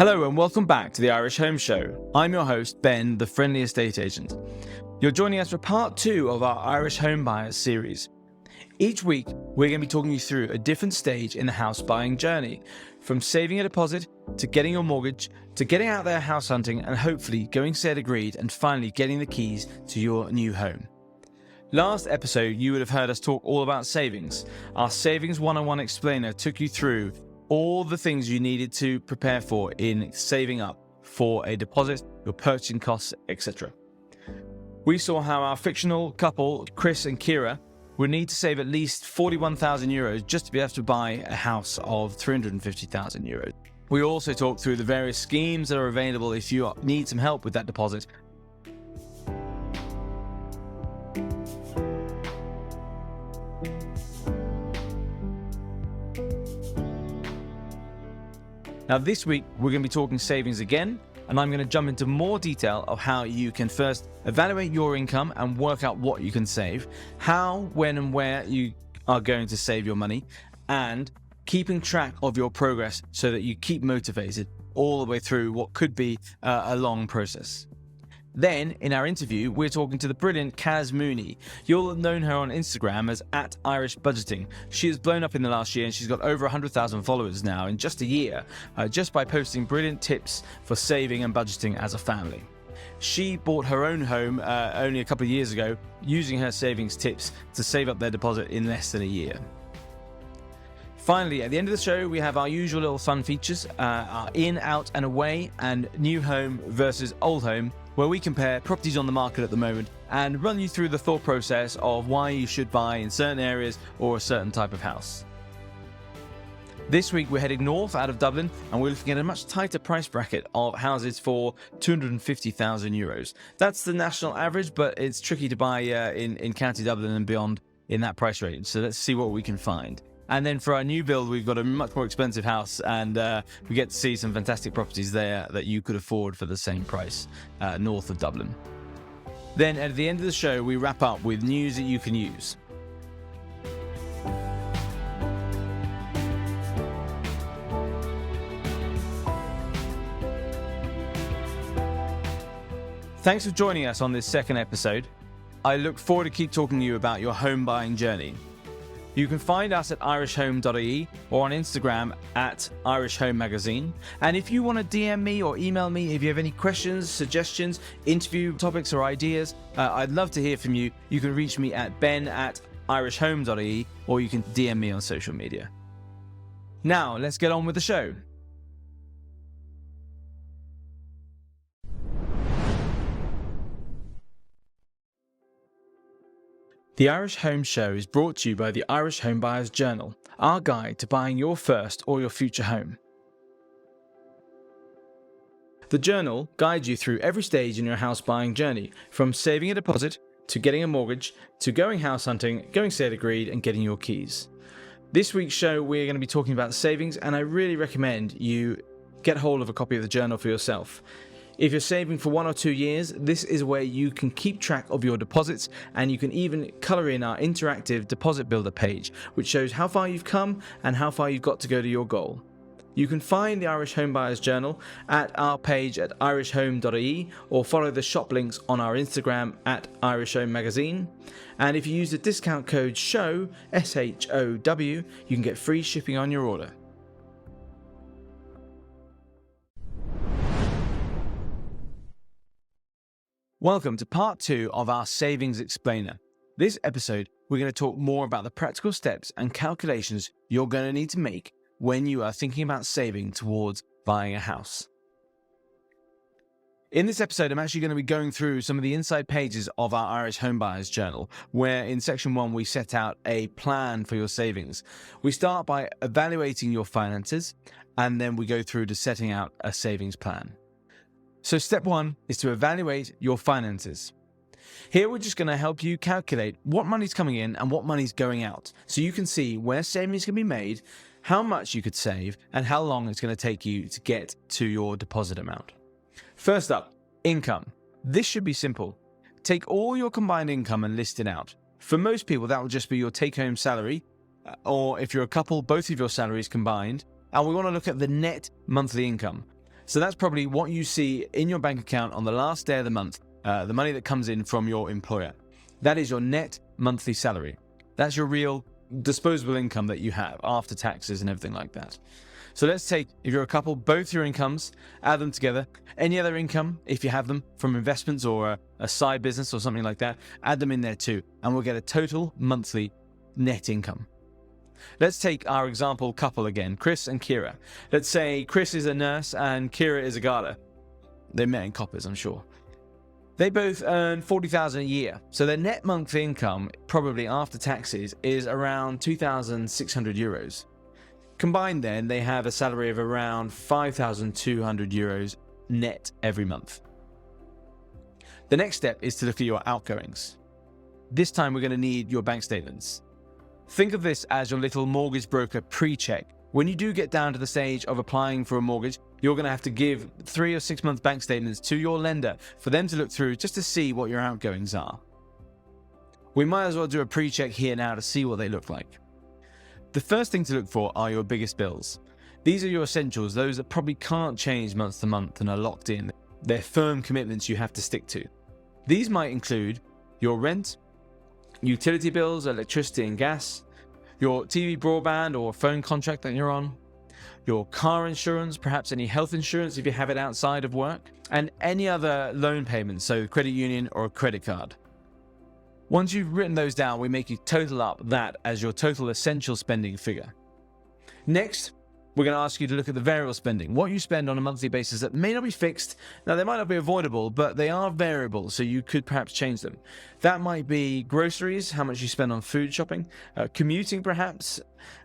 Hello and welcome back to the Irish Home Show. I'm your host, Ben, the friendly estate agent. You're joining us for part 2 of our Irish Home Buyers series. Each week, we're going to be talking you through a different stage in the house buying journey, from saving a deposit, to getting your mortgage, to getting out there house hunting and hopefully going sale agreed and finally getting the keys to your new home. Last episode, you would have heard us talk all about savings. Our Savings 101 explainer took you through all the things you needed to prepare for in saving up for a deposit, your purchasing costs, etc. We saw how our fictional couple, Chris and Kira, would need to save at least 41,000 euros just to be able to buy a house of 350,000 euros. We also talked through the various schemes that are available if you need some help with that deposit. Now this week, we're going to be talking savings again, and I'm going to jump into more detail of how you can first evaluate your income and work out what you can save, how, when and where you are going to save your money, and keeping track of your progress so that you keep motivated all the way through what could be a long process. Then, in our interview, we're talking to the brilliant Caz Mooney. You'll have known her on Instagram as @IrishBudgeting. She has blown up in the last year and she's got over 100,000 followers now in just a year, just by posting brilliant tips for saving and budgeting as a family. She bought her own home only a couple of years ago, using her savings tips to save up their deposit in less than a year. Finally, at the end of the show, we have our usual little fun features, our in, out and away and new home versus old home, where we compare properties on the market at the moment and run you through the thought process of why you should buy in certain areas or a certain type of house. This week we're heading north out of Dublin and we're looking at a much tighter price bracket of houses for 250,000 euros. That's the national average, but it's tricky to buy in County Dublin and beyond in that price range. So let's see what we can find. And then for our new build, we've got a much more expensive house and we get to see some fantastic properties there that you could afford for the same price north of Dublin. Then at the end of the show, we wrap up with news that you can use. Thanks for joining us on this second episode. I look forward to keep talking to you about your home buying journey. You can find us at irishhome.ie or on Instagram at Irish Home Magazine. And if you want to DM me or email me if you have any questions, suggestions, interview topics or ideas, I'd love to hear from you. You can reach me at ben@irishhome.ie or you can DM me on social media. Now, let's get on with the show. The Irish Home Show is brought to you by the Irish Home Buyers Journal, our guide to buying your first or your future home. The journal guides you through every stage in your house buying journey, from saving a deposit, to getting a mortgage, to going house hunting, going sale agreed and getting your keys. This week's show we're going to be talking about savings, and I really recommend you get hold of a copy of the journal for yourself. If you're saving for 1 or 2 years, this is where you can keep track of your deposits, and you can even colour in our interactive deposit builder page, which shows how far you've come and how far you've got to go to your goal. You can find the Irish Home Buyers Journal at our page at irishhome.ie or follow the shop links on our Instagram at Irish Home Magazine. And if you use the discount code SHOW, SHOW, you can get free shipping on your order. Welcome to part 2 of our Savings Explainer. This episode, we're going to talk more about the practical steps and calculations you're going to need to make when you are thinking about saving towards buying a house. In this episode, I'm actually going to be going through some of the inside pages of our Irish Home Buyers Journal, where in section 1 we set out a plan for your savings. We start by evaluating your finances, and then we go through to setting out a savings plan. So step 1 is to evaluate your finances. Here we're just going to help you calculate what money's coming in and what money's going out, so you can see where savings can be made, how much you could save, and how long it's going to take you to get to your deposit amount. First up, income. This should be simple. Take all your combined income and list it out. For most people, that will just be your take-home salary, or if you're a couple, both of your salaries combined, and we want to look at the net monthly income. So that's probably what you see in your bank account on the last day of the month, the money that comes in from your employer. That is your net monthly salary. That's your real disposable income that you have after taxes and everything like that. So let's take, if you're a couple, both your incomes, add them together. Any other income, if you have them, from investments or a side business or something like that, add them in there too, and we'll get a total monthly net income. Let's take our example couple again, Chris and Kira. Let's say Chris is a nurse and Kira is a gardener. They met in Coppers, I'm sure. They both earn $40,000 a year, so their net monthly income, probably after taxes, is around 2,600 euros. Combined then, they have a salary of around 5,200 euros net every month. The next step is to look at your outgoings. This time we're going to need your bank statements. Think of this as your little mortgage broker pre-check. When you do get down to the stage of applying for a mortgage, you're going to have to give 3 or 6 month bank statements to your lender for them to look through just to see what your outgoings are. We might as well do a pre-check here now to see what they look like. The first thing to look for are your biggest bills. These are your essentials, those that probably can't change month to month and are locked in. They're firm commitments you have to stick to. These might include your rent, utility bills, electricity and gas, your TV broadband or phone contract that you're on, your car insurance, perhaps any health insurance if you have it outside of work, and any other loan payments, so credit union or a credit card. Once you've written those down, we make you total up that as your total essential spending figure. Next, we're going to ask you to look at the variable spending, what you spend on a monthly basis that may not be fixed. Now, they might not be avoidable, but they are variable, so you could perhaps change them. That might be groceries, how much you spend on food shopping, commuting perhaps,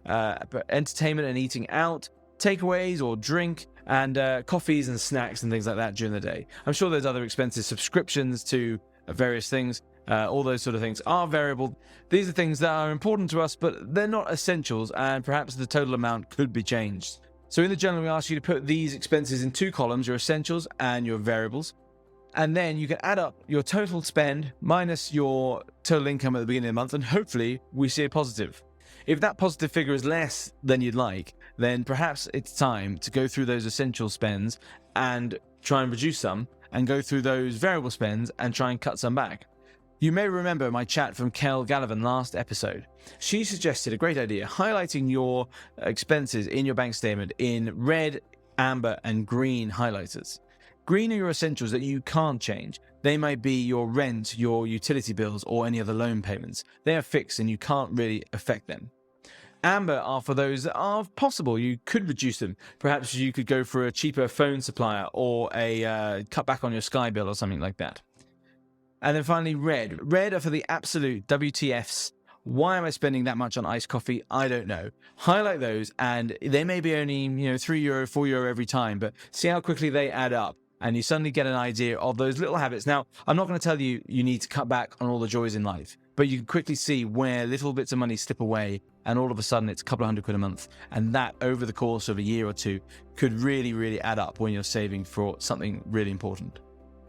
entertainment and eating out, takeaways or drink, and coffees and snacks and things like that during the day. I'm sure there's other expenses, subscriptions to various things. All those sort of things are variable. These are things that are important to us, but they're not essentials, and perhaps the total amount could be changed. So in the journal, we ask you to put these expenses in 2 columns, your essentials and your variables. And then you can add up your total spend minus your total income at the beginning of the month, and hopefully we see a positive. If that positive figure is less than you'd like, then perhaps it's time to go through those essential spends and try and reduce some, and go through those variable spends and try and cut some back. You may remember my chat from Kel Gallivan last episode. She suggested a great idea, highlighting your expenses in your bank statement in red, amber, and green highlighters. Green are your essentials that you can't change. They might be your rent, your utility bills, or any other loan payments. They are fixed and you can't really affect them. Amber are for those that are possible. You could reduce them. Perhaps you could go for a cheaper phone supplier or a cut back on your Sky bill or something like that. And then finally, red. Red are for the absolute WTFs. Why am I spending that much on iced coffee? I don't know. Highlight those, and they may be only €3, €4 every time, but see how quickly they add up, and you suddenly get an idea of those little habits. Now, I'm not going to tell you you need to cut back on all the joys in life, but you can quickly see where little bits of money slip away, and all of a sudden it's a couple of £100 a month, and that over the course of a year or two could really, really add up when you're saving for something really important.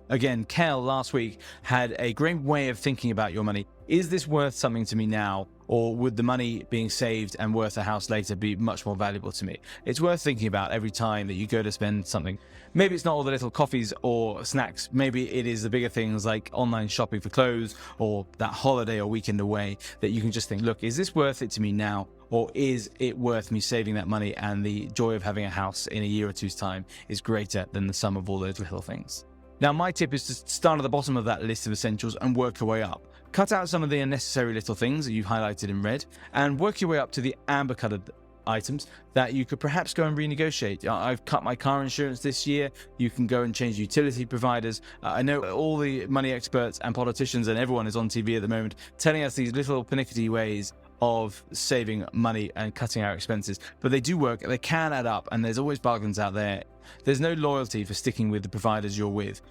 Again, Kel last week had a great way of thinking about your money. Is this worth something to me now, or would the money being saved and worth a house later be much more valuable to me? It's worth thinking about every time that you go to spend something. Maybe it's not all the little coffees or snacks. Maybe it is the bigger things like online shopping for clothes or that holiday or weekend away that you can just think, look, is this worth it to me now? Or is it worth me saving that money, and the joy of having a house in a year or two's time is greater than the sum of all those little things? Now, my tip is to start at the bottom of that list of essentials and work your way up. Cut out some of the unnecessary little things that you've highlighted in red and work your way up to the amber-colored items that you could perhaps go and renegotiate. I've cut my car insurance this year. You can go and change utility providers. I know all the money experts and politicians and everyone is on TV at the moment telling us these little pernickety ways of saving money and cutting our expenses, but they do work. They can add up, and there's always bargains out there. There's no loyalty for sticking with the providers you're with.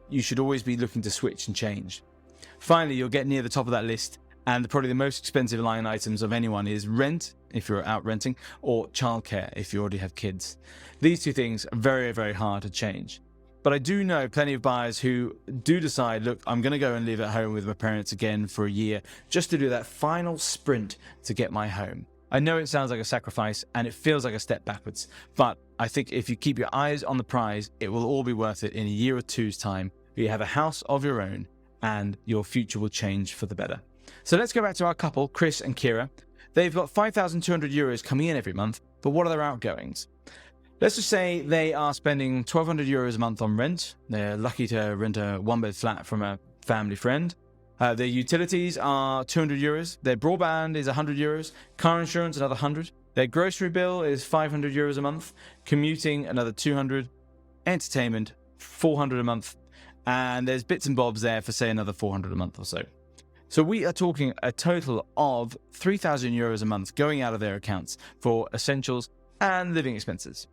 You should always be looking to switch and change. Finally, you'll get near the top of that list, and probably the most expensive line items of anyone is rent, if you're out renting, or childcare, if you already have kids. These two things are very, very hard to change. But I do know plenty of buyers who do decide, look, I'm going to go and live at home with my parents again for a year just to do that final sprint to get my home. I know it sounds like a sacrifice and it feels like a step backwards, but I think if you keep your eyes on the prize, it will all be worth it in a year or two's time. You have a house of your own and your future will change for the better. So let's go back to our couple, Chris and Kira. They've got 5,200 euros coming in every month, but what are their outgoings? Let's just say they are spending 1,200 euros a month on rent. They're lucky to rent a one-bed flat from a family friend. Their utilities are 200 euros. Their broadband is 100 euros. Car insurance, another 100. Their grocery bill is 500 euros a month. Commuting, another 200. Entertainment, 400 a month. And there's bits and bobs there for, say, another 400 a month or so. So we are talking a total of 3,000 euros a month going out of their accounts for essentials and living expenses.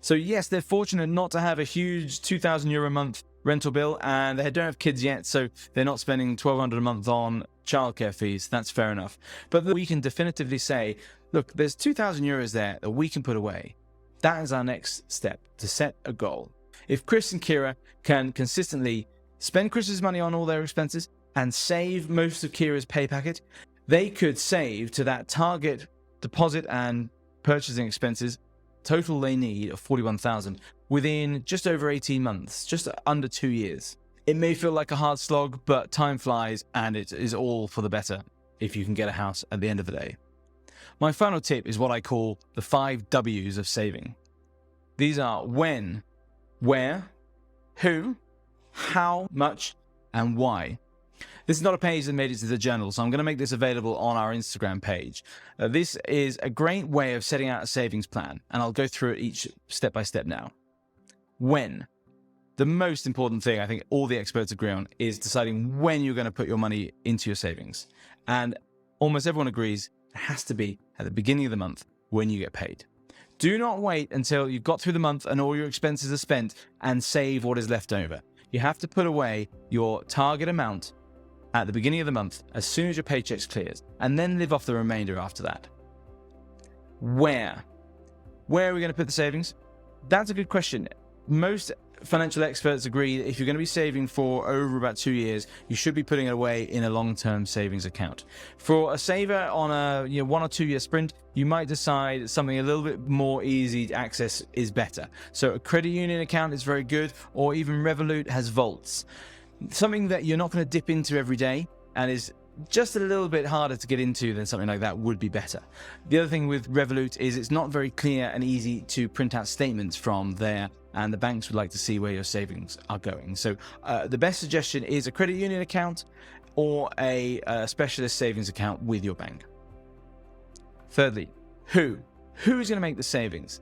So yes, they're fortunate not to have a huge 2,000 euro a month rental bill, and they don't have kids yet, so they're not spending 1,200 a month on childcare fees. That's fair enough. But we can definitively say, look, there's 2,000 euros there that we can put away. That is our next step, to set a goal. If Chris and Kira can consistently spend Chris's money on all their expenses and save most of Kira's pay packet, they could save to that target deposit and purchasing expenses total they need of 41,000 within just over 18 months, just under 2 years. It may feel like a hard slog, but time flies and it is all for the better if you can get a house at the end of the day. My final tip is what I call the 5 W's of saving. These are when, where, who, how much, and why. This is not a page that made it to the journal, so I'm going to make this available on our Instagram page. This is a great way of setting out a savings plan, and I'll go through it each step by step now. When? The most important thing I think all the experts agree on is deciding when you're going to put your money into your savings. And almost everyone agrees it has to be at the beginning of the month when you get paid. Do not wait until you've got through the month and all your expenses are spent and save what is left over. You have to put away your target amount at the beginning of the month as soon as your paycheck clears, and then live off the remainder after that. Where? Where are we going to put the savings? That's a good question. Most financial experts agree that if you're going to be saving for over about 2 years, you should be putting it away in a long-term savings account. For a saver on a 1 or 2 year sprint, you might decide something a little bit more easy to access is better. So a credit union account is very good, or even Revolut has vaults. Something that you're not going to dip into every day and is just a little bit harder to get into than something like that would be better. The other thing with Revolut is it's not very clear and easy to print out statements from there, and the banks would like to see where your savings are going. So the best suggestion is a credit union account or a specialist savings account with your bank. Thirdly, who? Who's going to make the savings?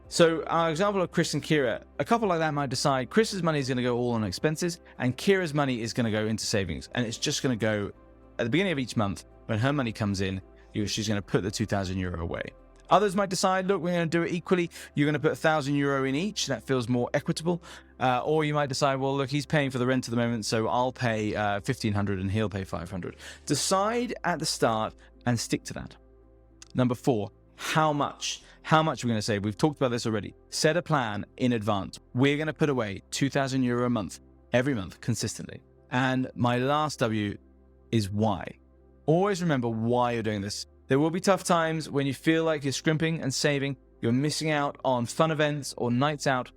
So our example of Chris and Kira, a couple like that might decide Chris's money is going to go all on expenses and Kira's money is going to go into savings. And it's just going to go at the beginning of each month when her money comes in, she's going to put the 2,000 euro away. Others might decide, look, we're going to do it equally. You're going to put 1,000 euro in each. That feels more equitable. Or you might decide, well, look, he's paying for the rent at the moment, so I'll pay 1,500 and he'll pay 500. Decide at the start and stick to that. Number 4, how much? How much we're going to save? We've talked about this already. Set a plan in advance. We're going to put away 2,000 euro a month, every month, consistently. And my last W is why. Always remember why you're doing this. There will be tough times when you feel like you're scrimping and saving, you're missing out on fun events or nights out.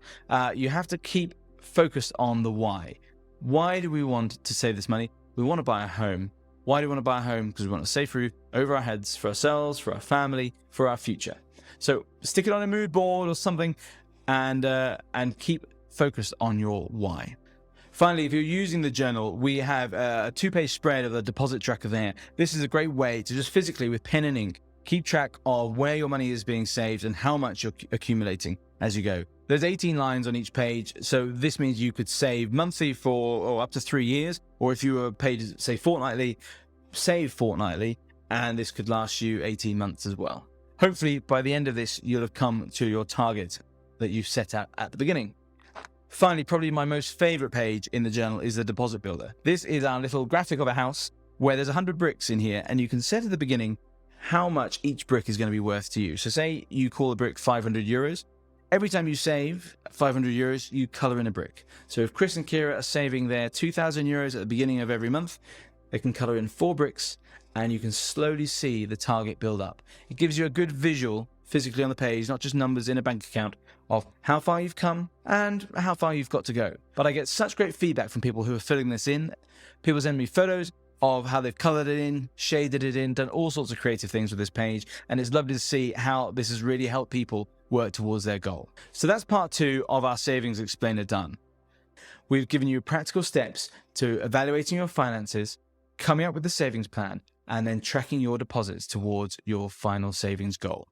You have to keep focused on the why. Why do we want to save this money? We want to buy a home. Why do we want to buy a home? Because we want a safe roof over our heads for ourselves, for our family, for our future. So stick it on a mood board or something and keep focused on your why. Finally, if you're using the journal, we have a 2-page spread of the deposit tracker there. This is a great way to just physically, with pen and ink, keep track of where your money is being saved and how much you're accumulating as you go. There's 18 lines on each page, so this means you could save monthly for up to 3 years, or if you were paid, say, fortnightly, save fortnightly, and this could last you 18 months as well. Hopefully, by the end of this, you'll have come to your target that you've set out at the beginning. Finally, probably my most favorite page in the journal is the deposit builder. This is our little graphic of a house where there's 100 bricks in here, and you can set at the beginning how much each brick is going to be worth to you. So say you call a brick 500 euros. Every time you save 500 euros, you color in a brick. So if Chris and Kira are saving their 2,000 euros at the beginning of every month, They can color in 4 bricks, and you can slowly see the target build up. It gives you a good visual physically on the page, not just numbers in a bank account, of how far you've come and how far you've got to go. But I get such great feedback from people who are filling this in. People send me photos of how they've colored it in, shaded it in, done all sorts of creative things with this page. And it's lovely to see how this has really helped people work towards their goal. So that's part 2 of our Savings Explainer done. We've given you practical steps to evaluating your finances, coming up with the savings plan, and then tracking your deposits towards your final savings goal.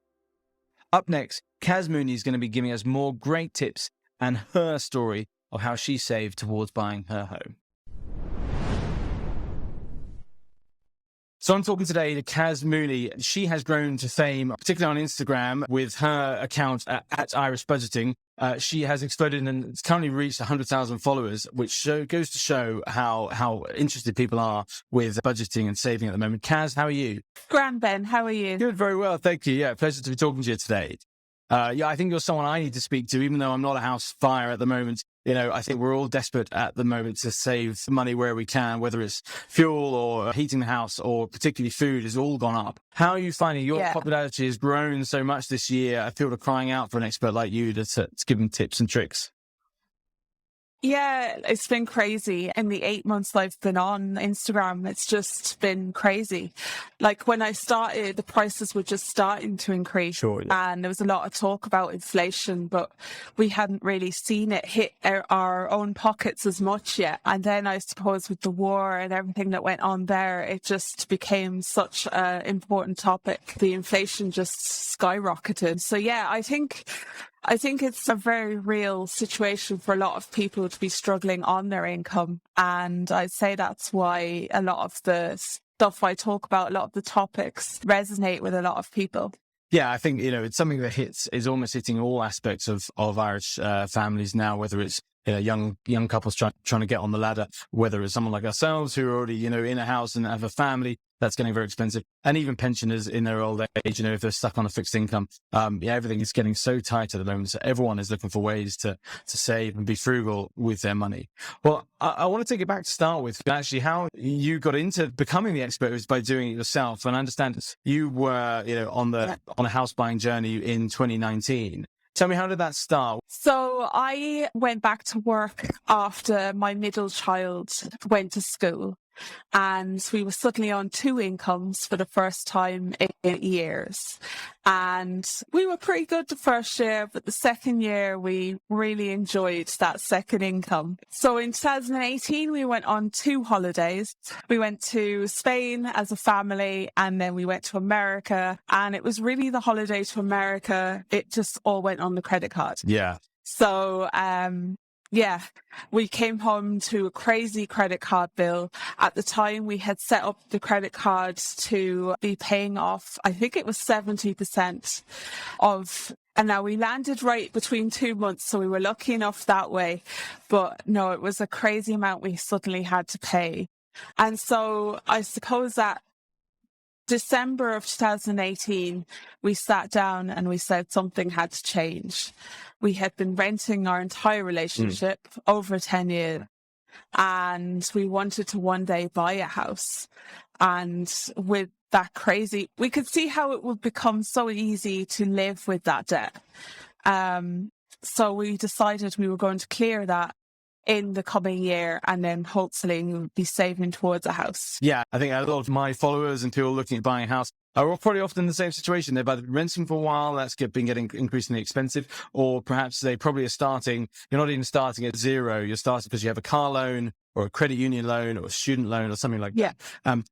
Up next, Caz Mooney is going to be giving us more great tips and her story of how she saved towards buying her home. So I'm talking today to Caz Mooney. She has grown to fame, particularly on Instagram, with her account at Irish Budgeting. She has exploded and it's currently reached 100,000 followers, which goes to show how interested people are with budgeting and saving at the moment. Caz, how are you? Grand, Ben. How are you? Good, very well, thank you. Yeah, pleasure to be talking to you today. I think you're someone I need to speak to, even though I'm not a house buyer at the moment. You know, I think we're all desperate at the moment to save money where we can, whether it's fuel or heating the house or particularly food has all gone up. How are you finding your popularity has grown so much this year? I feel crying out for an expert like you to give them tips and tricks. Yeah, it's been crazy. In the 8 months I've been on Instagram, it's just been crazy. Like when I started, the prices were just starting to increase. Sure, yeah. And there was a lot of talk about inflation, but we hadn't really seen it hit our own pockets as much yet. And then I suppose with the war and everything that went on there, it just became such an important topic. The inflation just skyrocketed. So yeah, I think it's a very real situation for a lot of people to be struggling on their income. And I'd say that's why a lot of the stuff I talk about, a lot of the topics resonate with a lot of people. Yeah, I think, it's something that is almost hitting all aspects of Irish families now, whether it's young couples trying to get on the ladder, whether it's someone like ourselves who are already, in a house and have a family, that's getting very expensive. And even pensioners in their old age, if they're stuck on a fixed income, everything is getting so tight at the moment. So everyone is looking for ways to save and be frugal with their money. Well, I want to take it back to start with actually how you got into becoming the expert was by doing it yourself. And I understand you were, on a house buying journey in 2019. Tell me, how did that start? So I went back to work after my middle child went to school. And we were suddenly on 2 incomes for the first time in years. And we were pretty good the first year, but the second year we really enjoyed that second income. So in 2018, we went on 2 holidays. We went to Spain as a family, and then we went to America. And it was really the holiday to America. It just all went on the credit card. Yeah. So, we came home to a crazy credit card bill. At the time, we had set up the credit card to be paying off, I think it was 70% of, and now we landed right between 2 months, so we were lucky enough that way. But no, it was a crazy amount we suddenly had to pay. And so I suppose that December of 2018, we sat down and we said something had to change. We had been renting our entire relationship over 10 years, and we wanted to one day buy a house. And with that crazy, we could see how it would become so easy to live with that debt. So we decided we were going to clear that in the coming year, and then hopefully we'll be saving towards a house. Yeah, I think a lot of my followers and people looking at buying a house are all probably often in the same situation. They've either been renting for a while, that's been getting increasingly expensive, or perhaps they probably are starting, you're not even starting at zero, you're starting because you have a car loan or a credit union loan or a student loan or something like that.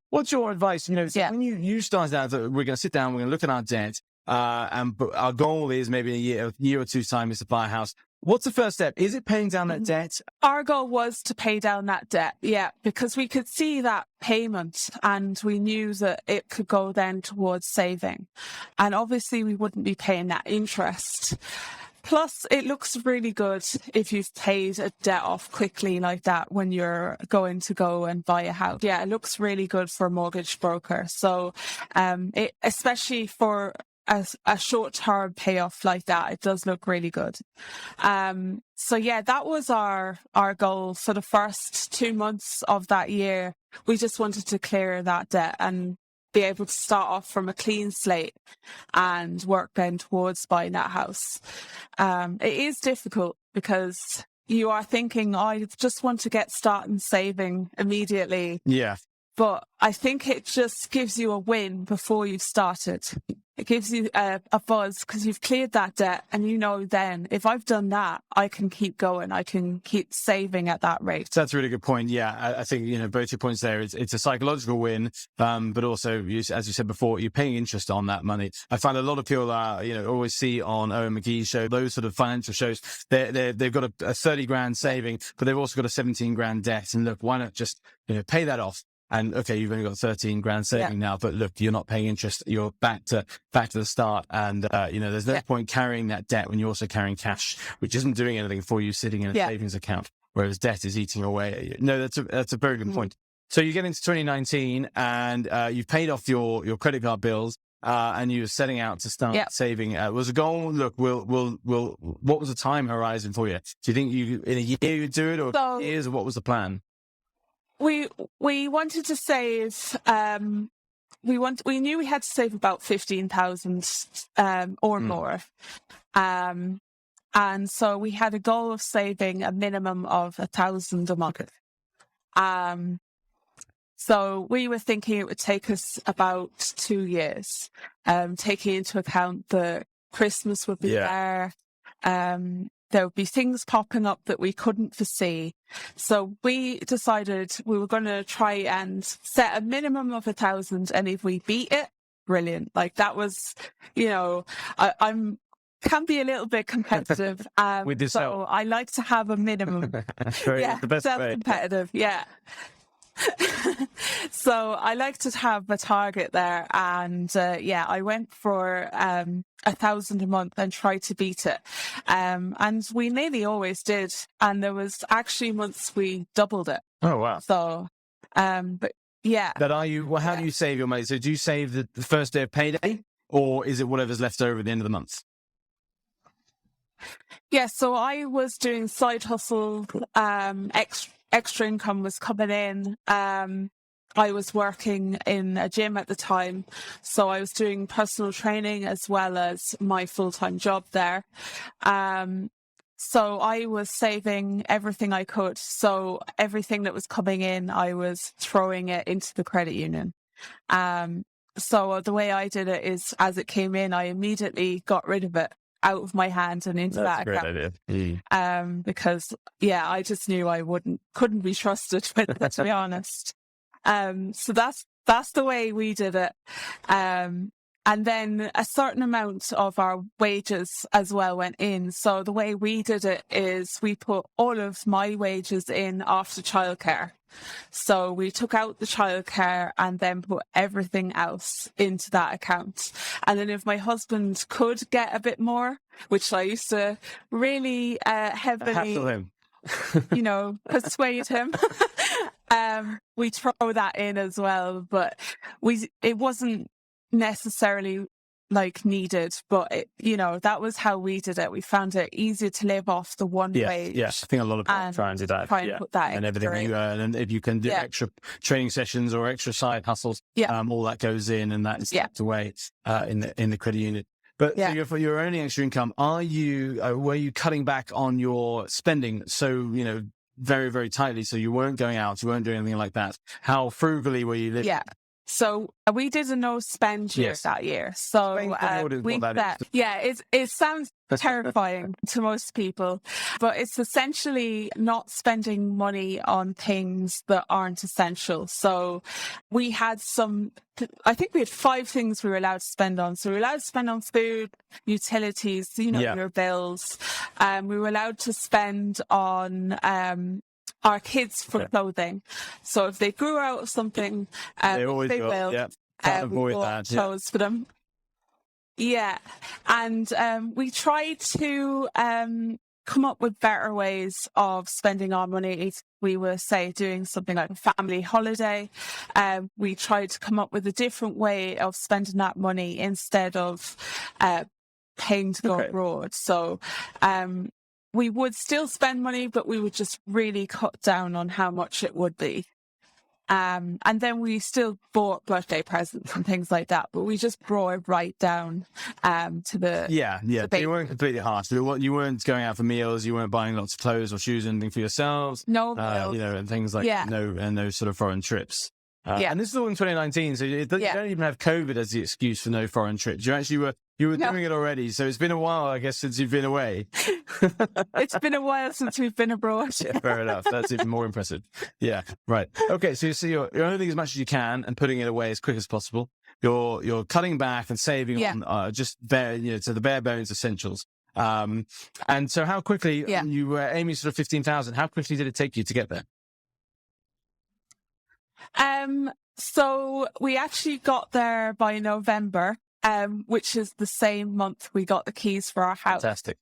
What's your advice? When you started out, we're going to sit down, we're going to look at our debt, and our goal is maybe a year or 2's time is to buy a house. What's the first step? Is it paying down that debt? Our goal was to pay down that debt, because we could see that payment and we knew that it could go then towards saving. And obviously we wouldn't be paying that interest. Plus, it looks really good if you've paid a debt off quickly like that when you're going to go and buy a house. Yeah, it looks really good for a mortgage broker. So especially for a short-term payoff like that, it does look really good. So that was our goal for the first 2 months of that year. we just wanted to clear that debt and be able to start off from a clean slate and work then towards buying that house. It is difficult because you are thinking, I just want to get started saving immediately. Yeah. But I think it just gives you a win before you've started. It gives you a buzz because you've cleared that debt, and you know then if I've done that, I can keep going. I can keep saving at that rate. So that's a really good point. Yeah, I think, both your points there. It's a psychological win, but also, as you said before, you're paying interest on that money. I find a lot of people are, always see on Owen McGee's show, those sort of financial shows, they've got a 30 grand saving, but they've also got a 17 grand debt. And look, why not just, pay that off? And okay, you've only got 13 grand saving now, but look, you're not paying interest. You're back to the start. And, there's no point carrying that debt when you're also carrying cash, which isn't doing anything for you sitting in a savings account, whereas debt is eating away at you. No, that's a very good point. So you get into 2019 and, you've paid off your credit card bills, and you're setting out to start saving. Was a goal, look, what was the time horizon for you? Do you think in a year you'd do it, or years, or what was the plan? We wanted to save. We knew we had to save about 15,000 or more, and so we had a goal of saving a minimum of 1,000 a month. So we were thinking it would take us about 2 years, taking into account that Christmas would be there. There would be things popping up that we couldn't foresee. So we decided we were going to try and set a minimum of 1,000. And if we beat it, brilliant. Like that was, I'm can be a little bit competitive. With yourself. So I like to have a minimum. The best self-competitive. Yeah. So I like to have a target there, and I went for 1,000 a month and tried to beat it, and we nearly always did, and there was actually months we doubled it. Oh wow. So but yeah, but how do you save your money? So do you save the first day of payday, or is it whatever's left over at the end of the month? Yeah, so I was doing side hustle, extra income was coming in. I was working in a gym at the time, so I was doing personal training as well as my full-time job there. So I was saving everything I could. So everything that was coming in, I was throwing it into the credit union. So the way I did it is, as it came in, I immediately got rid of it out of my hand and into that account. That's a great idea. Because I just knew I couldn't be trusted with it, to be honest. So that's the way we did it. And then a certain amount of our wages as well went in. So the way we did it is we put all of my wages in after childcare. So we took out the childcare and then put everything else into that account. And then if my husband could get a bit more, which I used to really heavily, hassle him. Persuade him, we throw that in as well. But it wasn't necessarily needed, but that was how we did it. We found it easier to live off the one wage. Yes, I think a lot of people try and do that. Put that and everything you earn, and if you can do extra training sessions or extra side hustles, all that goes in, and that is tucked away in the credit union. But so for your earning extra income, were you cutting back on your spending? So very, very tightly. So you weren't going out, you weren't doing anything like that. How frugally were you living? Yeah. So we did a no spend year that year. So it sounds terrifying to most people, but it's essentially not spending money on things that aren't essential. So we had I think we had 5 things we were allowed to spend on. So we were allowed to spend on food, utilities, your bills. We were allowed to spend on our kids for clothing. So if they grew out of something, they will. Can't avoid that. Clothes for them. Yeah. And we tried to come up with better ways of spending our money. If we were, say, doing something like a family holiday, we tried to come up with a different way of spending that money instead of paying to go abroad. So we would still spend money, but we would just really cut down on how much it would be. And then we still bought birthday presents and things like that, but we just brought it right down to the You weren't completely harsh. You weren't going out for meals. You weren't buying lots of clothes or shoes or anything for yourselves. no And things like no sort of foreign trips. And this is all in 2019, so you don't even have COVID as the excuse for no foreign trips. You were doing it already, so it's been a while, I guess, since you've been away. It's been a while since we've been abroad. Yeah, fair enough. That's even more impressive. Yeah, right. Okay, so you're earning as much as you can and putting it away as quick as possible. You're cutting back and saving on just to the bare bones essentials. And so how quickly you were aiming sort of 15,000? How quickly did it take you to get there? So we actually got there by November, which is the same month we got the keys for our house. Fantastic.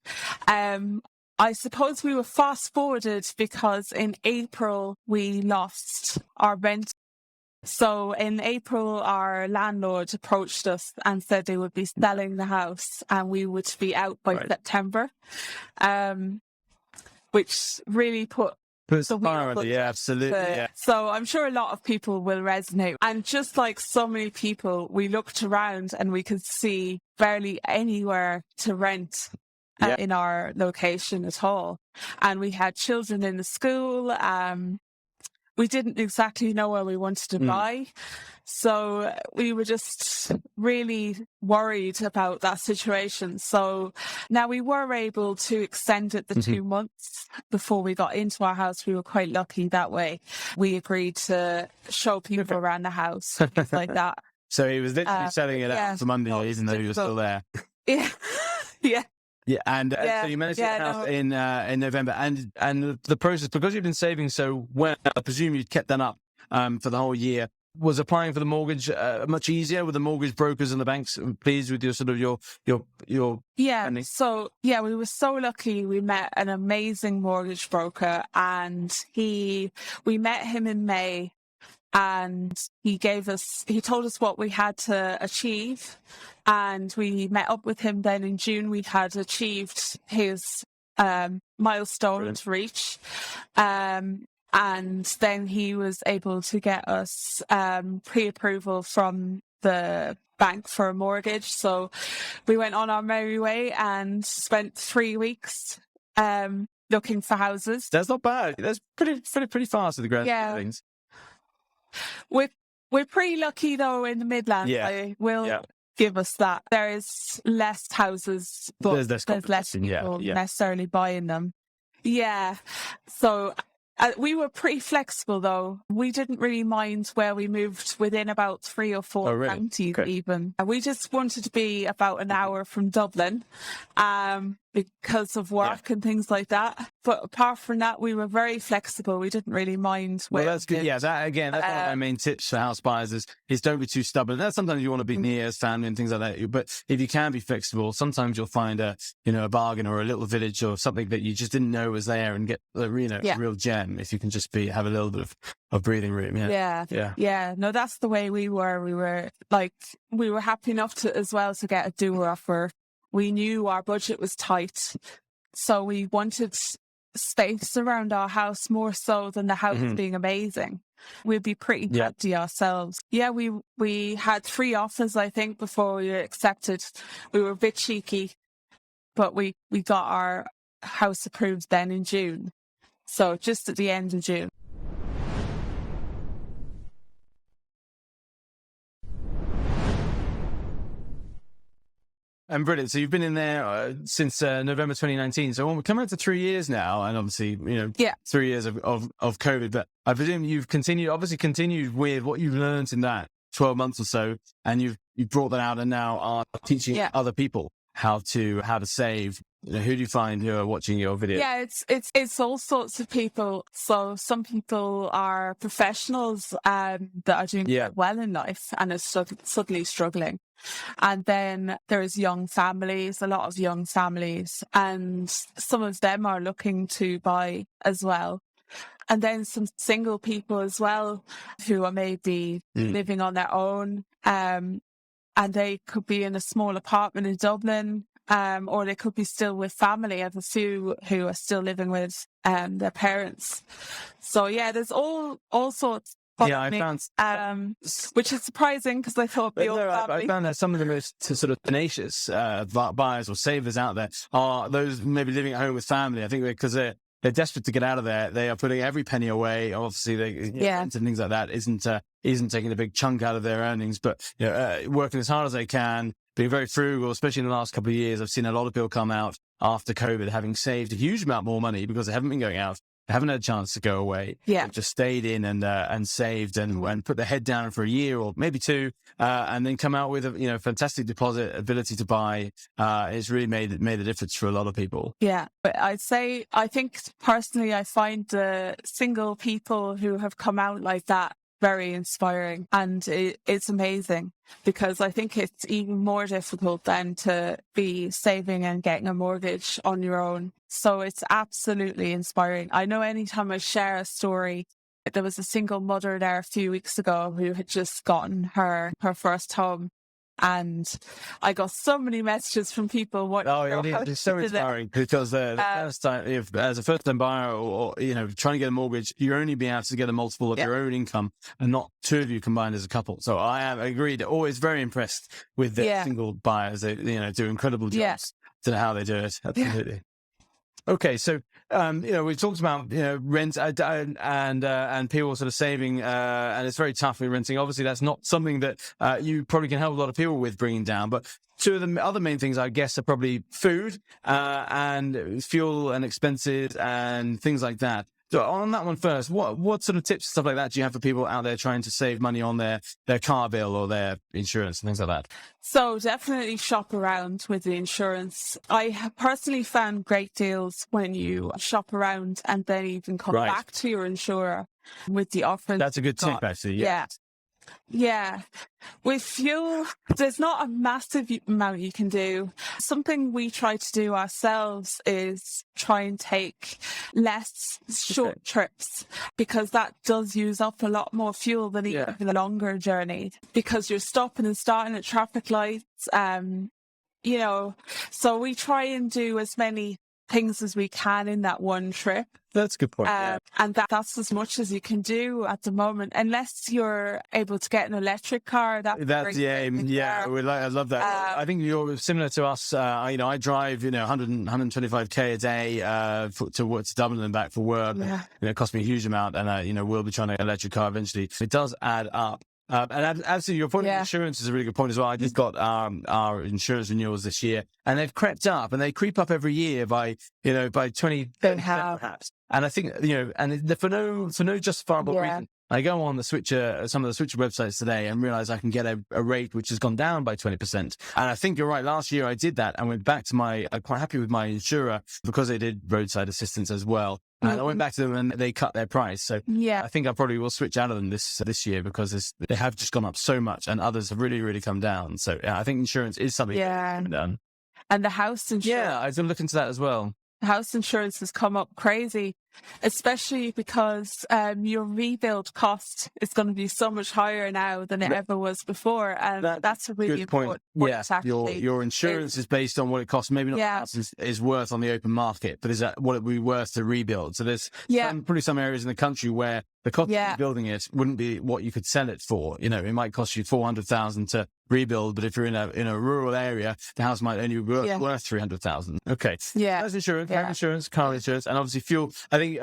I suppose we were fast forwarded because in April we lost our rent. So in April, our landlord approached us and said they would be selling the house and we would be out by September, which really put absolutely. So I'm sure a lot of people will resonate. And just like so many people, we looked around and we could see barely anywhere to rent in our location at all. And we had children in the school. We didn't exactly know where we wanted to buy. So we were just really worried about that situation. So now we were able to extend it the 2 months before we got into our house. We were quite lucky that way. We agreed to show people around the house, things like that. So he was literally selling it out for Monday, even though he was still there. Yeah. Yeah. Yeah, and so you managed to get the house in November, and the process, because you've been saving so well, I presume you'd kept that up for the whole year. Was applying for the mortgage much easier? Were the mortgage brokers and the banks pleased with your sort of your spending? So we were so lucky. We met an amazing mortgage broker, and we met him in May. And he told us what we had to achieve. And we met up with him then in June. We had achieved his milestone to reach. And then he was able to get us pre-approval from the bank for a mortgage. So we went on our merry way and spent 3 weeks looking for houses. That's not bad. That's pretty fast in the grand scheme of things. We're pretty lucky though in the Midlands. I will give us that. There is less houses, but there's less people necessarily buying them. Yeah. So we were pretty flexible though. We didn't really mind where we moved within about 3 or 4 counties even. We just wanted to be about an hour from Dublin because of work and things like that. But apart from that, we were very flexible. We didn't really mind where. Well, that's good. Yeah, that's one of my main tips for house buyers is don't be too stubborn. That's sometimes you want to be near family and things like that. But if you can be flexible, sometimes you'll find a bargain or a little village or something that you just didn't know was there and get a real gem if you can just have a little bit of breathing room. Yeah. No, that's the way we were. We were happy enough to get a doer offer. We knew our budget was tight, so we wanted space around our house more so than the house being amazing. We'd be pretty happy ourselves. Yeah, we had 3 offers, I think, before we were accepted. We were a bit cheeky, but we got our house approved then in June. So just at the end of June. And brilliant. So you've been in there since November 2019. So we're coming up to 3 years now, and obviously, 3 years of COVID. But I presume you've continued with what you've learned in that 12 months or so, and you've brought that out and now are teaching other people how to save. Who do you find who are watching your video? Yeah, it's all sorts of people. So some people are professionals that are doing well in life and are suddenly struggling. And then there's young families, a lot of young families, and some of them are looking to buy as well. And then some single people as well who are maybe living on their own, and they could be in a small apartment in Dublin, or they could be still with family. I have a few who are still living with their parents. So yeah, there's all sorts Yeah, I found, which is surprising because I thought the old I family. found that some of the most sort of tenacious buyers or savers out there are those maybe living at home with family. I think because they're desperate to get out of there. They are putting every penny away. Obviously, rent and things like that isn't taking a big chunk out of their earnings, but working as hard as they can, being very frugal. Especially in the last couple of years, I've seen a lot of people come out after COVID having saved a huge amount more money because they haven't been going out. They haven't had a chance to go away. Yeah. They've just stayed in and saved and put their head down for a year or maybe two, and then come out with a fantastic deposit ability to buy. It's really made a difference for a lot of people. Yeah, but I think personally, I find the single people who have come out like that very inspiring, and it's amazing because I think it's even more difficult than to be saving and getting a mortgage on your own. So it's absolutely inspiring. I know anytime I share a story, there was a single mother there a few weeks ago who had just gotten her first home. And I got so many messages from people. It's so inspiring because the first time, as a first-time buyer or trying to get a mortgage, you're only being able to get a multiple of your own income and not two of you combined as a couple. So I am agreed. Always very impressed with the single buyers. They do incredible jobs to how they do it. Absolutely. Okay, so we talked about rent and people sort of saving, and it's very tough with renting. Obviously, that's not something that you probably can help a lot of people with bringing down. But two of the other main things, I guess, are probably food and fuel and expenses and things like that. So on that one first, what sort of tips and stuff like that do you have for people out there trying to save money on their car bill or their insurance and things like that? So definitely shop around with the insurance. I have personally found great deals when you shop around and then even come back to your insurer with the offers. That's a good tip, actually. Yeah. Yeah. With fuel, there's not a massive amount you can do. Something we try to do ourselves is try and take less short trips because that does use up a lot more fuel than even a longer journey because you're stopping and starting at traffic lights. So we try and do as many things as we can in that one trip. That's a good point. And that's as much as you can do at the moment, unless you're able to get an electric car. I love that. I think you're similar to us. I drive 125k a day to Dublin and back for work. Yeah. It costs me a huge amount, and we'll be trying to get an electric car eventually. It does add up. And absolutely, your point of insurance is a really good point as well. I just got our insurance renewals this year, and they've crept up, and they creep up every year by 20% perhaps. And I think and for no justifiable reason. I go on some of the switcher websites today and realize I can get a rate which has gone down by 20%. And I think you're right. Last year I did that and went back to I'm quite happy with my insurer because they did roadside assistance as well. And I went back to them and they cut their price. So I think I probably will switch out of them this year because they have just gone up so much and others have really, really come down. So I think insurance is something that's done. And the house insurance. Yeah, I was going to look into that as well. House insurance has come up crazy, especially because your rebuild cost is going to be so much higher now than it ever was before, and that's a really important point. Your insurance is based on what it costs. Maybe not the house is worth on the open market, but is that what it would be worth to rebuild? So there's probably some areas in the country where the cost of building it wouldn't be what you could sell it for. It might cost you 400,000 to rebuild, but if you're in a rural area, the house might only be worth 300,000. Okay. That's insurance, health insurance, car insurance, and obviously fuel. I think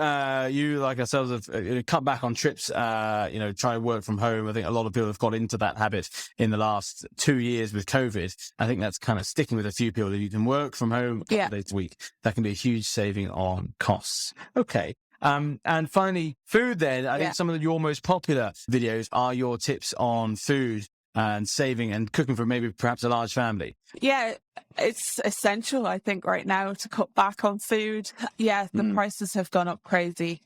you, like ourselves, have cut back on trips, try to work from home. I think a lot of people have got into that habit in the last 2 years with COVID. I think that's kind of sticking with a few people. If you can work from home a couple days a week, that can be a huge saving on costs. Okay. And finally, food then. I think some of your most popular videos are your tips on food and saving and cooking for maybe perhaps a large family. Yeah, it's essential, I think, right now to cut back on food. Yeah, the prices have gone up crazy.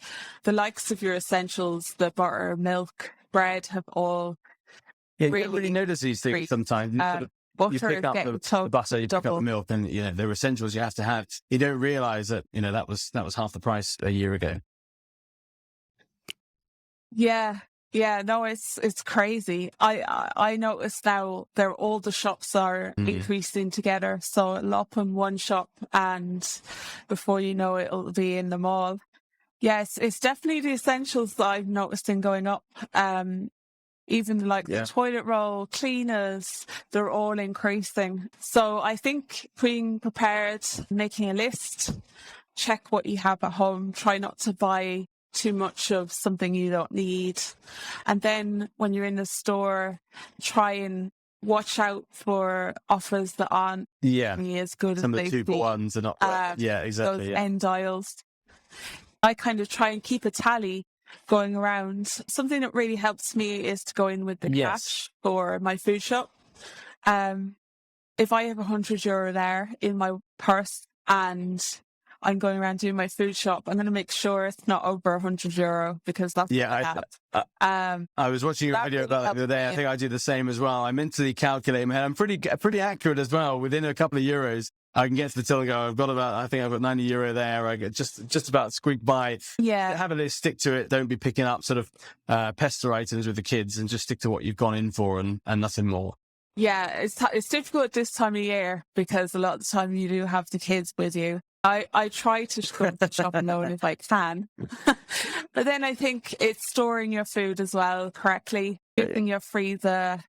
The likes of your essentials, the butter, milk, bread have all you don't really notice these things sometimes. You pick up the butter, you pick up the milk, and they're essentials you have to have. You don't realise that that was half the price a year ago. Yeah, no, it's crazy. I notice now all the shops are increasing together, so it'll up in one shop, and before you know it, it'll be in the mall. Yes, it's definitely the essentials that I've noticed in going up. Even like the toilet roll, cleaners, they're all increasing. So I think being prepared, making a list, check what you have at home, try not to buy too much of something you don't need. And then when you're in the store, try and watch out for offers that aren't as good Some as of the they 2 for ones are not. Exactly. those end aisles. I kind of try and keep a tally going around. Something that really helps me is to go in with the cash for my food shop. If I have €100 there in my purse and I'm going around doing my food shop, I'm going to make sure it's not over €100 because that's I was watching your video about that the other day. I think I do the same as well. I mentally calculate in my head. I'm pretty accurate as well. Within a couple of euros, I can get to the till and go, I've got €90 there. I get just about squeak by. Yeah. Have a list, stick to it. Don't be picking up sort of pester items with the kids, and just stick to what you've gone in for and nothing more. Yeah, it's difficult this time of year because a lot of the time you do have the kids with you. I try to go to the shop alone if I can. But then I think it's storing your food as well correctly, keeping your freezer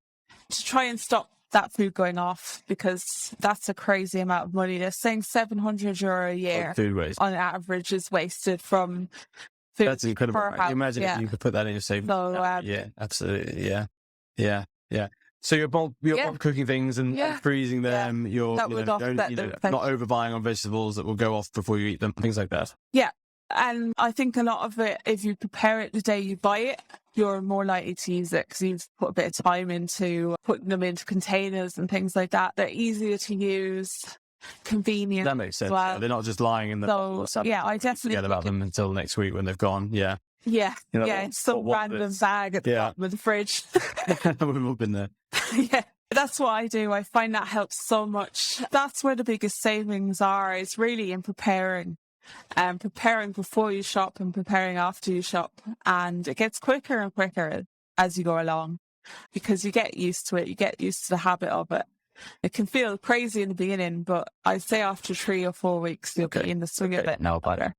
to try and stop that food going off, because that's a crazy amount of money. They're saying €700 a year food waste on average is wasted from food. That's incredible. Right? Imagine if you could put that in your savings. So, yeah, absolutely. Yeah. So you're bulk cooking things and freezing them. You're not overbuying on vegetables that will go off before you eat them, things like that. Yeah. And I think a lot of it, if you prepare it the day you buy it, you're more likely to use it because you've put a bit of time into putting them into containers and things like that. They're easier to use, convenient. That makes sense. Well. They're not just lying in the. So I definitely forget about them until next week when they've gone. Yeah. Yeah. It's some random bag at the bottom of the fridge. We've all been there. Yeah. That's what I do. I find that helps so much. That's where the biggest savings are, is really in preparing. Preparing before you shop and preparing after you shop. And it gets quicker and quicker as you go along because you get used to it. You get used to the habit of it. It can feel crazy in the beginning, but I'd say after 3 or 4 weeks, you'll be in the swing of it now better.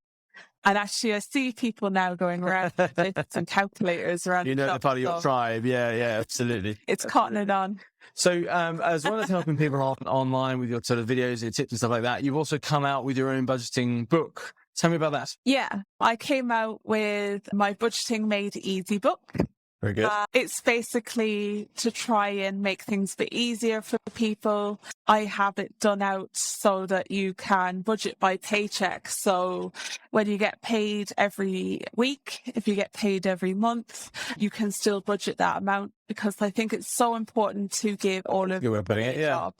And actually, I see people now going around with lists and calculators around. You know, they're part of your tribe. Yeah, absolutely. It's cotton it on. So as well as helping people online with your sort of videos, your tips and stuff like that, you've also come out with your own budgeting book. Tell me about that. Yeah, I came out with my Budgeting Made Easy book. Very good. It's basically to try and make things a bit easier for people. I have it done out so that you can budget by paycheck. So when you get paid every week, if you get paid every month, you can still budget that amount, because I think it's so important to give all of your job.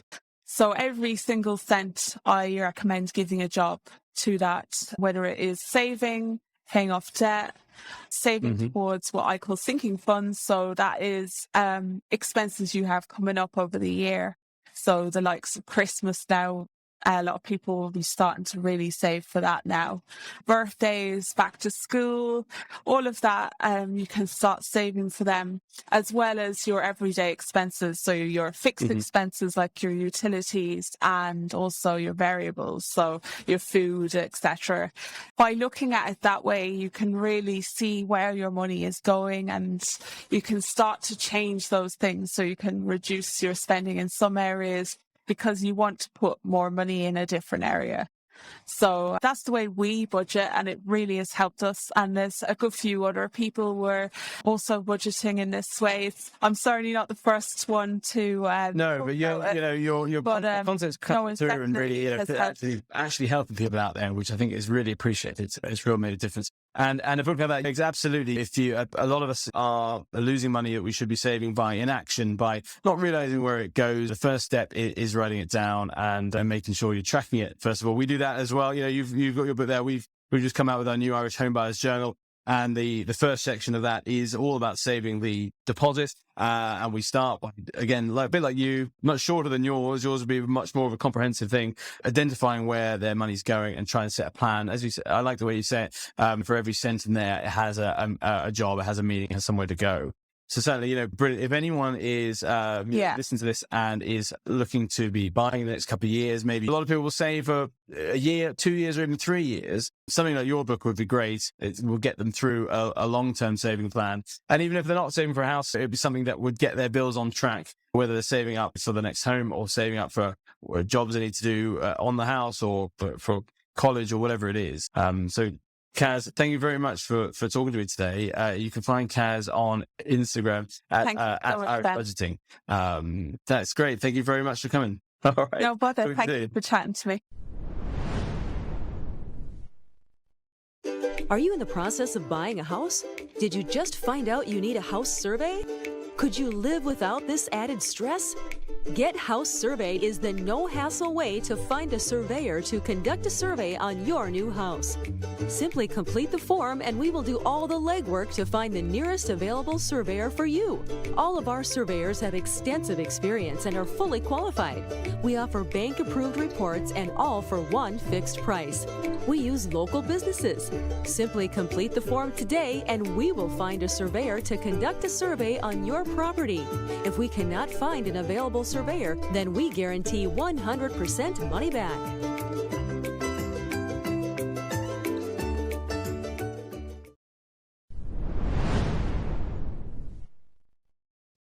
So every single cent, I recommend giving a job to that, whether it is saving, paying off debt, saving towards what I call sinking funds. So that is expenses you have coming up over the year. So the likes of Christmas now, a lot of people will be starting to really save for that now. Birthdays, back to school, all of that, you can start saving for them, as well as your everyday expenses. So your fixed expenses like your utilities and also your variables, so your food, etc. By looking at it that way, you can really see where your money is going, and you can start to change those things. So you can reduce your spending in some areas because you want to put more money in a different area. So that's the way we budget, and it really has helped us. And there's a good few other people were also budgeting in this way. I'm certainly not the first one to. No, but your content's cut through and really actually helping people out there, which I think is really appreciated. It's really made a difference. And if we look at that, absolutely. If a lot of us are losing money that we should be saving by inaction, by not realizing where it goes. The first step is writing it down and making sure you're tracking it. First of all, we do that as well. You know, you've got your book there. We've just come out with our new Irish Homebuyers Journal. And the first section of that is all about saving the deposit. And we start, again, a bit like you, much shorter than yours. Yours would be much more of a comprehensive thing, identifying where their money's going and trying to set a plan. As you said, I like the way you say it. For every cent in there, it has a job, it has a meaning, it has somewhere to go. So certainly, brilliant. If anyone is listening to this and is looking to be buying in the next couple of years, maybe a lot of people will save for a year, 2 years, or even 3 years. Something like your book would be great. It will get them through a long-term saving plan. And even if they're not saving for a house, it would be something that would get their bills on track, whether they're saving up for the next home or saving up for jobs they need to do on the house or for college or whatever it is. So Caz, thank you very much for talking to me today. You can find Caz on Instagram at Irish Budgeting. That's great. Thank you very much for coming. All right. No bother. Thank you for chatting to me. Are you in the process of buying a house? Did you just find out you need a house survey? Could you live without this added stress? Get House Survey is the no-hassle way to find a surveyor to conduct a survey on your new house. Simply complete the form and we will do all the legwork to find the nearest available surveyor for you. All of our surveyors have extensive experience and are fully qualified. We offer bank-approved reports and all for one fixed price. We use local businesses. Simply complete the form today and we will find a surveyor to conduct a survey on your property. If we cannot find an available surveyor, then we guarantee 100% money back.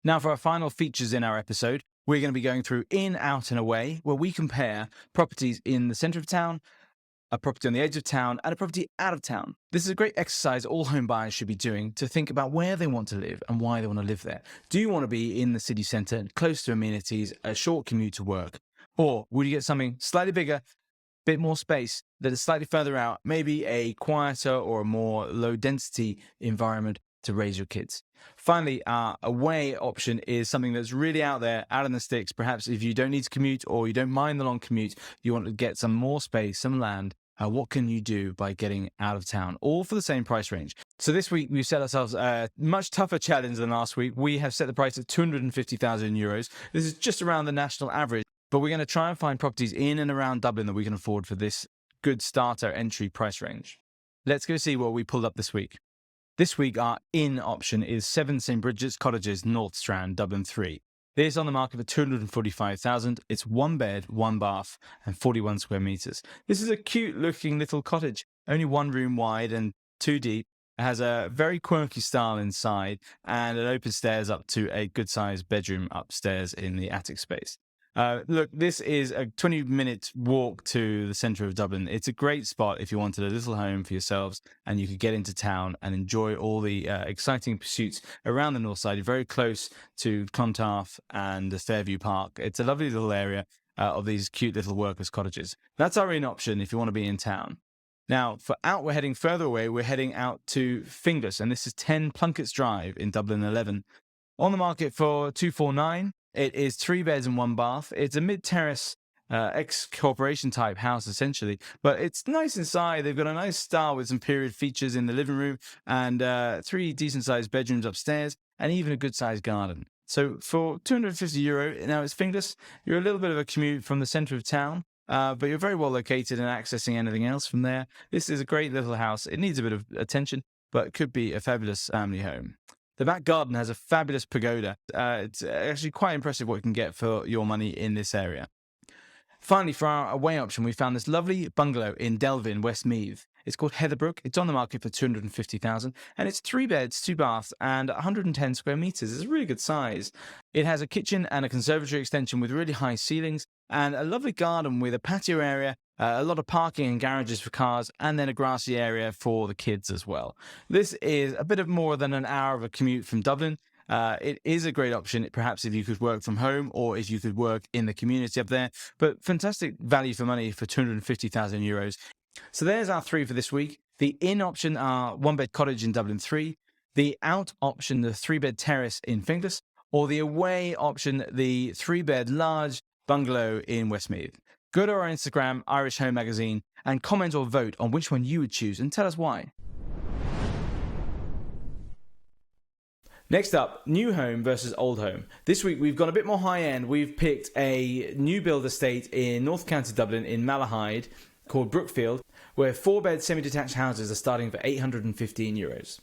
Now for our final features in our episode, we're going to be going through In, Out and Away, where we compare properties in the centre of town, a property on the edge of town, and a property out of town. This is a great exercise all home buyers should be doing to think about where they want to live and why they want to live there. Do you want to be in the city centre, close to amenities, a short commute to work? Or would you get something slightly bigger, bit more space, that is slightly further out, maybe a quieter or a more low-density environment to raise your kids? Finally, our away option is something that's really out there, out in the sticks. Perhaps if you don't need to commute or you don't mind the long commute, you want to get some more space, some land. What can you do by getting out of town, all for the same price range? So this week we've set ourselves a much tougher challenge than last week. We have set the price at 250,000 euros. This is just around the national average, but we're going to try and find properties in and around Dublin that we can afford for this good starter entry price range. Let's go see what we pulled up this week. This week our in option is 7 St Bridget's Cottages, North Strand, Dublin 3. This is on the market for 245,000. It's 1 bed, 1 bath, and 41 square meters. This is a cute-looking little cottage, only 1 room wide and 2 deep. It has a very quirky style inside, and it opens stairs up to a good-sized bedroom upstairs in the attic space. Look, this is a 20-minute walk to the centre of Dublin. It's a great spot if you wanted a little home for yourselves and you could get into town and enjoy all the exciting pursuits around the north side. You're very close to Clontarf and the Fairview Park. It's a lovely little area of these cute little workers' cottages. That's our in option if you want to be in town. Now, for out, we're heading further away. We're heading out to Finglas, and this is 10 Plunkett's Drive in Dublin 11. On the market for 249. It is 3 beds and 1 bath. It's a mid-terrace ex-corporation type house, essentially. But it's nice inside. They've got a nice style with some period features in the living room and 3 decent-sized bedrooms upstairs and even a good-sized garden. So for €250, now it's Finglas. You're a little bit of a commute from the centre of town, but you're very well located and accessing anything else from there. This is a great little house. It needs a bit of attention, but it could be a fabulous family home. The back garden has a fabulous pagoda. It's actually quite impressive what you can get for your money in this area. Finally, for our away option, we found this lovely bungalow in Delvin, Westmeath. It's called Heatherbrook. It's on the market for 250,000, and it's 3 beds, 2 baths, and 110 square meters. It's a really good size. It has a kitchen and a conservatory extension with really high ceilings, and a lovely garden with a patio area, a lot of parking and garages for cars, and then a grassy area for the kids as well. This is a bit of more than an hour of a commute from Dublin. It is a great option, perhaps if you could work from home or if you could work in the community up there. But fantastic value for money for 250,000 euros. So there's our 3 for this week. The in option are 1-bed cottage in Dublin 3. The out option, the 3-bed terrace in Finglas. Or the away option, the 3-bed large bungalow in Westmeath. Go to our Instagram, Irish Home Magazine, and comment or vote on which one you would choose and tell us why. Next up, new home versus old home. This week we've gone a bit more high end. We've picked a new build estate in North County Dublin in Malahide called Brookfield, where 4-bed semi-detached houses are starting for €815.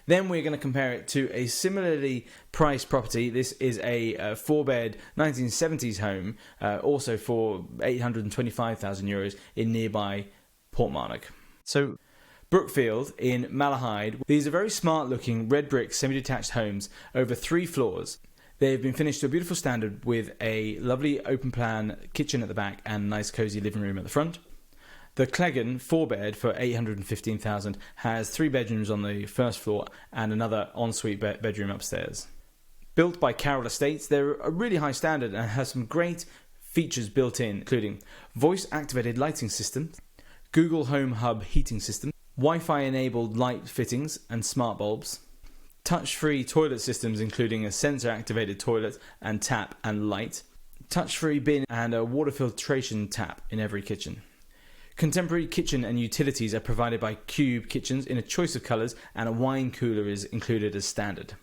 Then we're going to compare it to a similarly priced property. This is a 4-bed 1970s home, also for €825,000 in nearby Portmarnock. So Brookfield in Malahide. These are very smart looking red brick semi-detached homes over 3 floors. They have been finished to a beautiful standard with a lovely open plan kitchen at the back and a nice cosy living room at the front. The Cleggan 4-bed for $815,000 has 3 bedrooms on the first floor and another ensuite bedroom upstairs. Built by Carroll Estates, they're a really high standard and has some great features built in, including voice activated lighting system, Google Home Hub heating system, Wi-Fi enabled light fittings and smart bulbs, touch-free toilet systems including a sensor-activated toilet and tap and light, touch-free bin and a water filtration tap in every kitchen. Contemporary kitchen and utilities are provided by Cube Kitchens in a choice of colours, and a wine cooler is included as standard.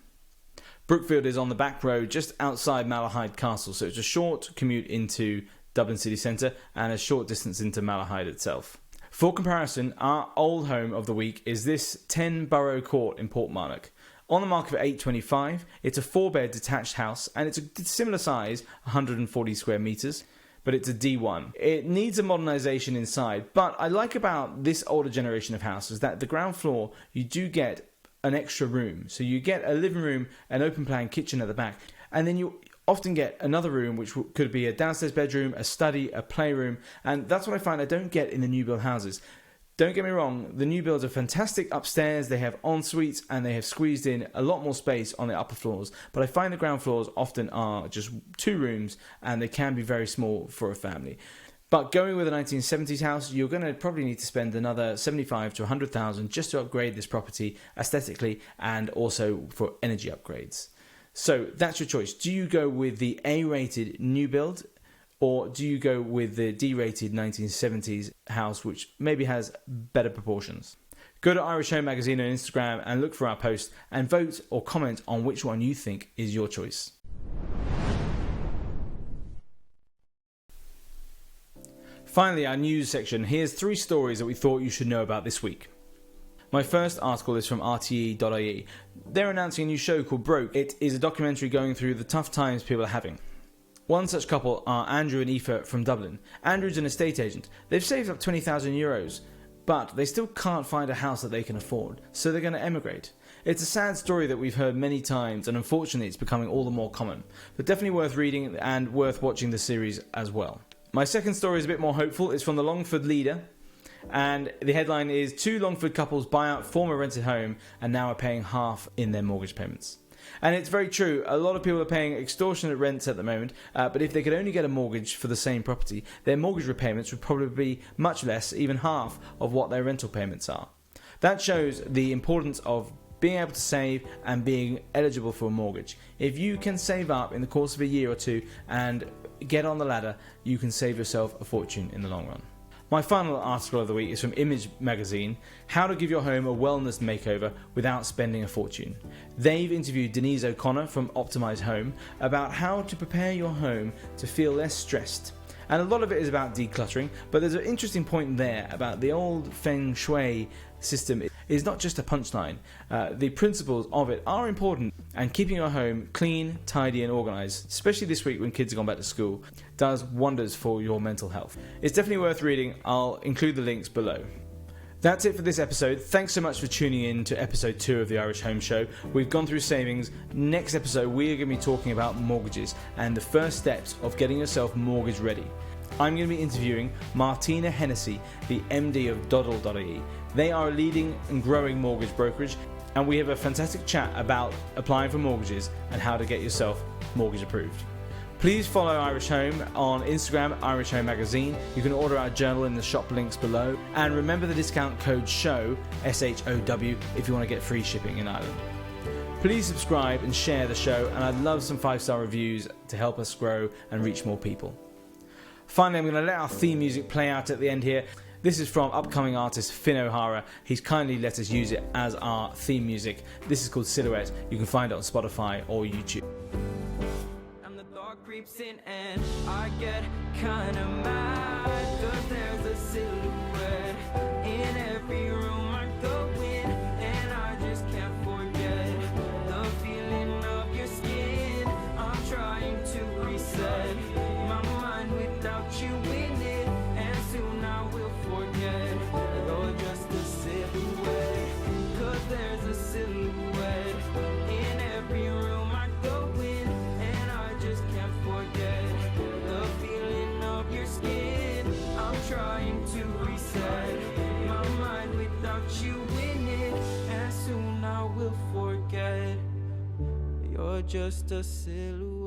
Brookfield is on the back road just outside Malahide Castle, so it's a short commute into Dublin city centre and a short distance into Malahide itself. For comparison, our old home of the week is this 10 Borough Court in Portmarnock. On the market for $825, it's a 4-bed detached house and it's a similar size, 140 square metres, but it's a D1. It needs a modernisation inside, but I like about this older generation of houses that the ground floor you do get an extra room. So you get a living room, an open plan kitchen at the back, and then you often get another room which could be a downstairs bedroom, a study, a playroom, and that's what I find I don't get in the new build houses. Don't get me wrong, the new builds are fantastic upstairs, they have en-suites and they have squeezed in a lot more space on the upper floors, but I find the ground floors often are just 2 rooms and they can be very small for a family. But going with a 1970s house, you're going to probably need to spend another $75,000 to $100,000 just to upgrade this property aesthetically and also for energy upgrades. So that's your choice. Do you go with the A-rated new build, or do you go with the D-rated 1970s house, which maybe has better proportions? Go to Irish Home Magazine on Instagram and look for our post and vote or comment on which one you think is your choice. Finally, our news section. Here's 3 stories that we thought you should know about this week. My first article is from RTE.ie. They're announcing a new show called Broke. It is a documentary going through the tough times people are having. One such couple are Andrew and Aoife from Dublin. Andrew's an estate agent. They've saved up €20,000, but they still can't find a house that they can afford, so they're going to emigrate. It's a sad story that we've heard many times, and unfortunately it's becoming all the more common, but definitely worth reading and worth watching the series as well. My second story is a bit more hopeful. It's from the Longford Leader, and the headline is 2 Longford couples buy out former rented home and now are paying half in their mortgage payments. And it's very true. A lot of people are paying extortionate rents at the moment, but if they could only get a mortgage for the same property, their mortgage repayments would probably be much less, even half of what their rental payments are. That shows the importance of being able to save and being eligible for a mortgage. If you can save up in the course of a year or 2 and get on the ladder, you can save yourself a fortune in the long run. My final article of the week is from Image Magazine, How to Give Your Home a Wellness Makeover Without Spending a Fortune. They've interviewed Denise O'Connor from Optimize Home about how to prepare your home to feel less stressed. And a lot of it is about decluttering, but there's an interesting point there about the old Feng Shui system is not just a punchline. The principles of it are important, and keeping your home clean, tidy and organised, especially this week when kids have gone back to school, does wonders for your mental health. It's definitely worth reading. I'll include the links below. That's it for this episode. Thanks so much for tuning in to episode 2 of the Irish Home Show. We've gone through savings. Next episode, we are going to be talking about mortgages and the first steps of getting yourself mortgage ready. I'm going to be interviewing Martina Hennessy, the MD of Doddle.ie. They are a leading and growing mortgage brokerage, and we have a fantastic chat about applying for mortgages and how to get yourself mortgage approved. Please follow Irish Home on Instagram, Irish Home Magazine. You can order our journal in the shop links below. And remember the discount code SHOW, SHOW, if you want to get free shipping in Ireland. Please subscribe and share the show, and I'd love some 5-star reviews to help us grow and reach more people. Finally, I'm going to let our theme music play out at the end here. This is from upcoming artist Finn O'Hara. He's kindly let us use it as our theme music. This is called Silhouette. You can find it on Spotify or YouTube. Creeps in and I get kinda mad, 'cause there's a silhouette in every room I go in, and I just can't forget. you're just a silhouette.